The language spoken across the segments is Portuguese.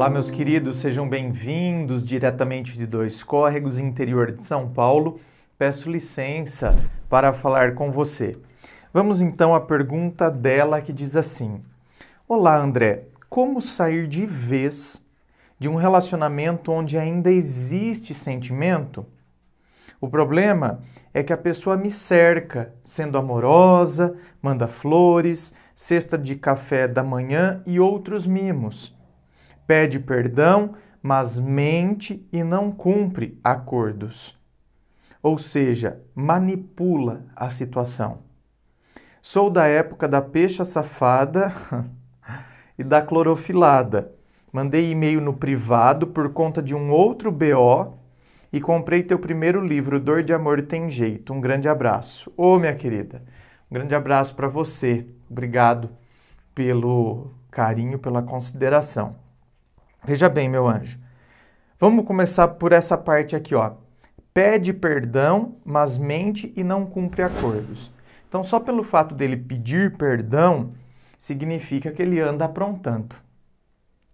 Olá, meus queridos, sejam bem-vindos diretamente de Dois Córregos, interior de São Paulo. Peço licença para falar com você. Vamos então à pergunta dela que diz assim: Olá, André, como sair de vez de um relacionamento onde ainda existe sentimento? O problema é que a pessoa me cerca, sendo amorosa, manda flores, cesta de café da manhã e outros mimos. Pede perdão, mas mente e não cumpre acordos. Ou seja, manipula a situação. Sou da época da peixa safada e da clorofilada. Mandei e-mail no privado por conta de um outro BO e comprei teu primeiro livro, Dor de Amor Tem Jeito. Um grande abraço. Ô, minha querida, um grande abraço para você. Obrigado pelo carinho, pela consideração. Veja bem, meu anjo. Vamos começar por essa parte aqui, ó. Pede perdão, mas mente e não cumpre acordos. Então, só pelo fato dele pedir perdão, significa que ele anda aprontando.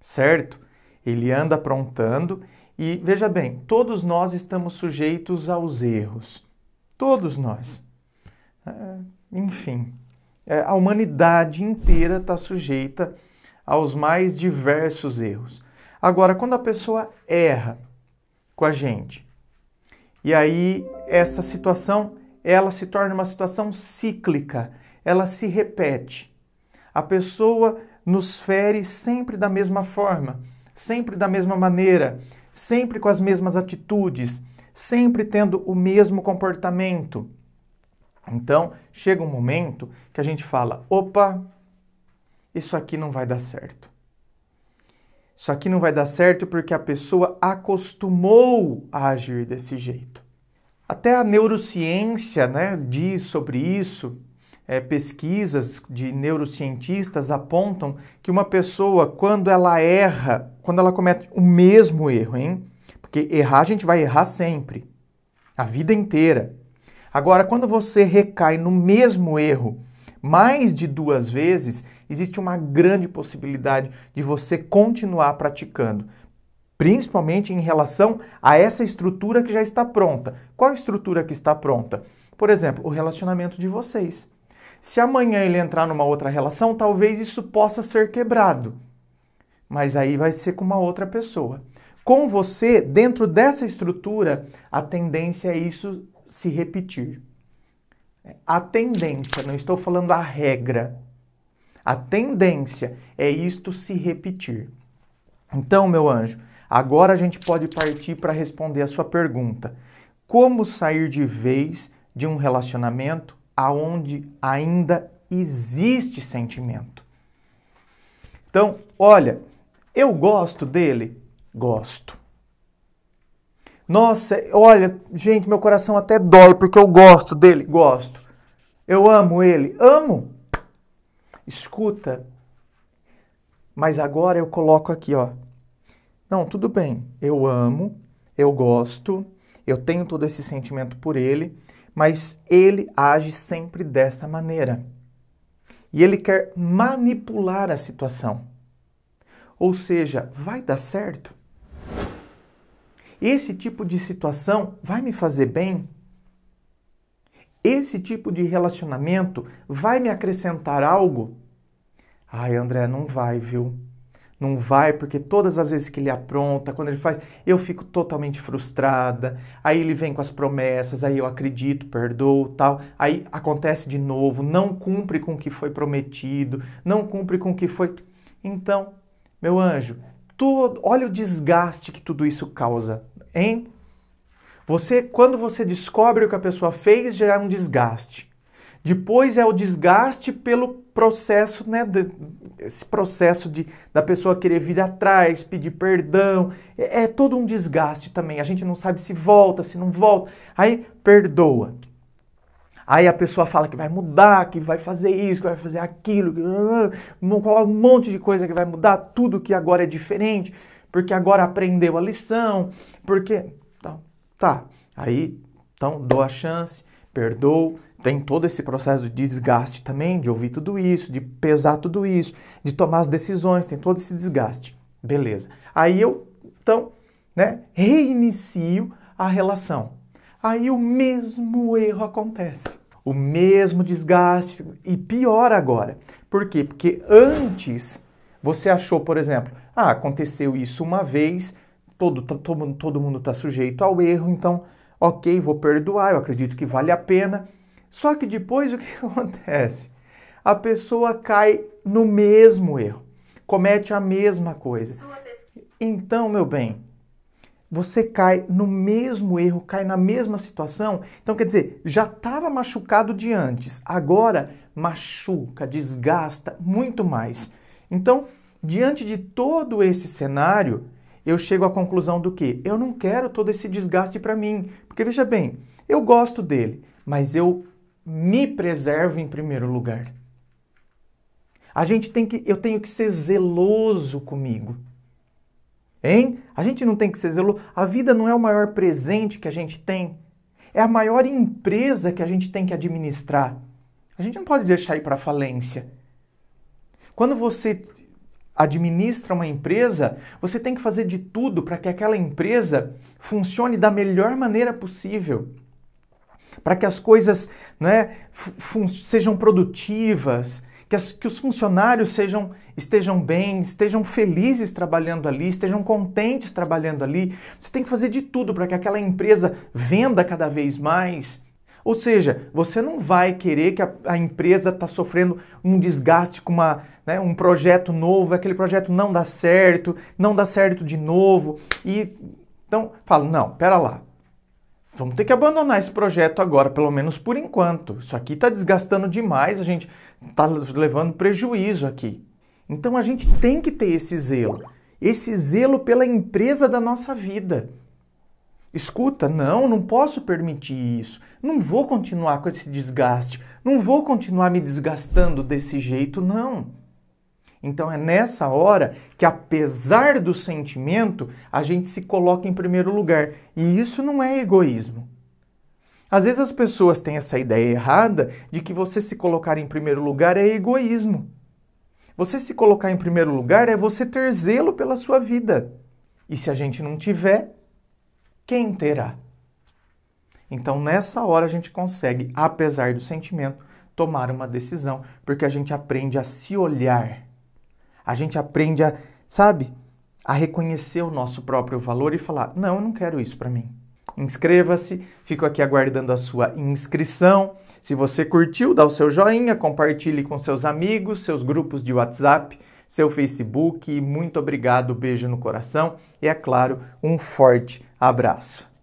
Certo? Ele anda aprontando e, veja bem, todos nós estamos sujeitos aos erros. Todos nós. Enfim, a humanidade inteira está sujeita aos mais diversos erros. Agora, quando a pessoa erra com a gente, e aí essa situação, ela se torna uma situação cíclica, ela se repete. A pessoa nos fere sempre da mesma forma, sempre da mesma maneira, sempre com as mesmas atitudes, sempre tendo o mesmo comportamento. Então, chega um momento que a gente fala, opa, isso aqui não vai dar certo. Isso aqui não vai dar certo porque a pessoa acostumou a agir desse jeito. Até a neurociência, né, diz sobre isso. Pesquisas de neurocientistas apontam que uma pessoa, quando ela erra, quando ela comete o mesmo erro, hein? Porque errar a gente vai errar sempre, a vida inteira. Agora, quando você recai no mesmo erro mais de 2 vezes, existe uma grande possibilidade de você continuar praticando, principalmente em relação a essa estrutura que já está pronta. Qual estrutura que está pronta? Por exemplo, o relacionamento de vocês. Se amanhã ele entrar numa outra relação, talvez isso possa ser quebrado, mas aí vai ser com uma outra pessoa. Com você, dentro dessa estrutura, a tendência é isso se repetir. A tendência, não estou falando a regra. A tendência é isto se repetir. Então, meu anjo, agora a gente pode partir para responder a sua pergunta. Como sair de vez de um relacionamento aonde ainda existe sentimento? Então, olha, eu gosto dele? Gosto. Nossa, olha, gente, meu coração até dói porque eu gosto dele. Gosto. Eu amo ele? Amo. Escuta, mas agora eu coloco aqui, ó. Não, tudo bem, eu amo, eu gosto, eu tenho todo esse sentimento por ele, mas ele age sempre dessa maneira. E ele quer manipular a situação. Ou seja, vai dar certo? Esse tipo de situação vai me fazer bem? Esse tipo de relacionamento vai me acrescentar algo? Ai, André, não vai, viu? Não vai, porque todas as vezes que ele apronta, quando ele faz, eu fico totalmente frustrada. Aí ele vem com as promessas, aí eu acredito, perdoo, tal. Aí acontece de novo, não cumpre com o que foi prometido, não cumpre com o que foi... Então, meu anjo, olha o desgaste que tudo isso causa, hein? Quando você descobre o que a pessoa fez, já é um desgaste. Depois é o desgaste pelo processo, né? Esse processo da pessoa querer vir atrás, pedir perdão. É todo um desgaste também. A gente não sabe se volta, se não volta. Aí perdoa. Aí a pessoa fala que vai mudar, que vai fazer isso, que vai fazer aquilo. Um monte de coisa que vai mudar. Tudo que agora é diferente. Porque agora aprendeu a lição. Porque... Tá, aí, então, dou a chance, perdoo, tem todo esse processo de desgaste também, de ouvir tudo isso, de pesar tudo isso, de tomar as decisões, tem todo esse desgaste. Beleza. Aí eu, então, né, reinicio a relação. Aí o mesmo erro acontece. O mesmo desgaste e pior agora. Por quê? Porque antes você achou, por exemplo, aconteceu isso uma vez, todo mundo está sujeito ao erro, então, ok, vou perdoar, eu acredito que vale a pena. Só que depois o que acontece? A pessoa cai no mesmo erro, comete a mesma coisa. Então, meu bem, você cai no mesmo erro, cai na mesma situação. Então, quer dizer, já estava machucado de antes, agora machuca, desgasta muito mais. Então, diante de todo esse cenário, eu chego à conclusão do que? Eu não quero todo esse desgaste para mim. Porque, veja bem, eu gosto dele, mas eu me preservo em primeiro lugar. Eu tenho que ser zeloso comigo. Hein? A gente não tem que ser zeloso. A vida não é o maior presente que a gente tem. É a maior empresa que a gente tem que administrar. A gente não pode deixar ir para a falência. Quando você administra uma empresa, você tem que fazer de tudo para que aquela empresa funcione da melhor maneira possível. Para que as coisas, né, sejam produtivas, que os funcionários estejam bem, estejam felizes trabalhando ali, estejam contentes trabalhando ali. Você tem que fazer de tudo para que aquela empresa venda cada vez mais. Ou seja, você não vai querer que a empresa está sofrendo um desgaste com um projeto novo, aquele projeto não dá certo de novo. Então, fala, não, pera lá. Vamos ter que abandonar esse projeto agora, pelo menos por enquanto. Isso aqui está desgastando demais, a gente está levando prejuízo aqui. Então a gente tem que ter esse zelo pela empresa da nossa vida. Escuta, não posso permitir isso. Não vou continuar com esse desgaste. Não vou continuar me desgastando desse jeito, não. Então é nessa hora que, apesar do sentimento, a gente se coloca em primeiro lugar. E isso não é egoísmo. Às vezes as pessoas têm essa ideia errada de que você se colocar em primeiro lugar é egoísmo. Você se colocar em primeiro lugar é você ter zelo pela sua vida. E se a gente não tiver, quem terá? Então nessa hora a gente consegue, apesar do sentimento, tomar uma decisão, porque a gente aprende a se olhar. A gente aprende a reconhecer o nosso próprio valor e falar, não, eu não quero isso para mim. Inscreva-se, fico aqui aguardando a sua inscrição. Se você curtiu, dá o seu joinha, compartilhe com seus amigos, seus grupos de WhatsApp, seu Facebook. Muito obrigado, beijo no coração e, é claro, um forte abraço.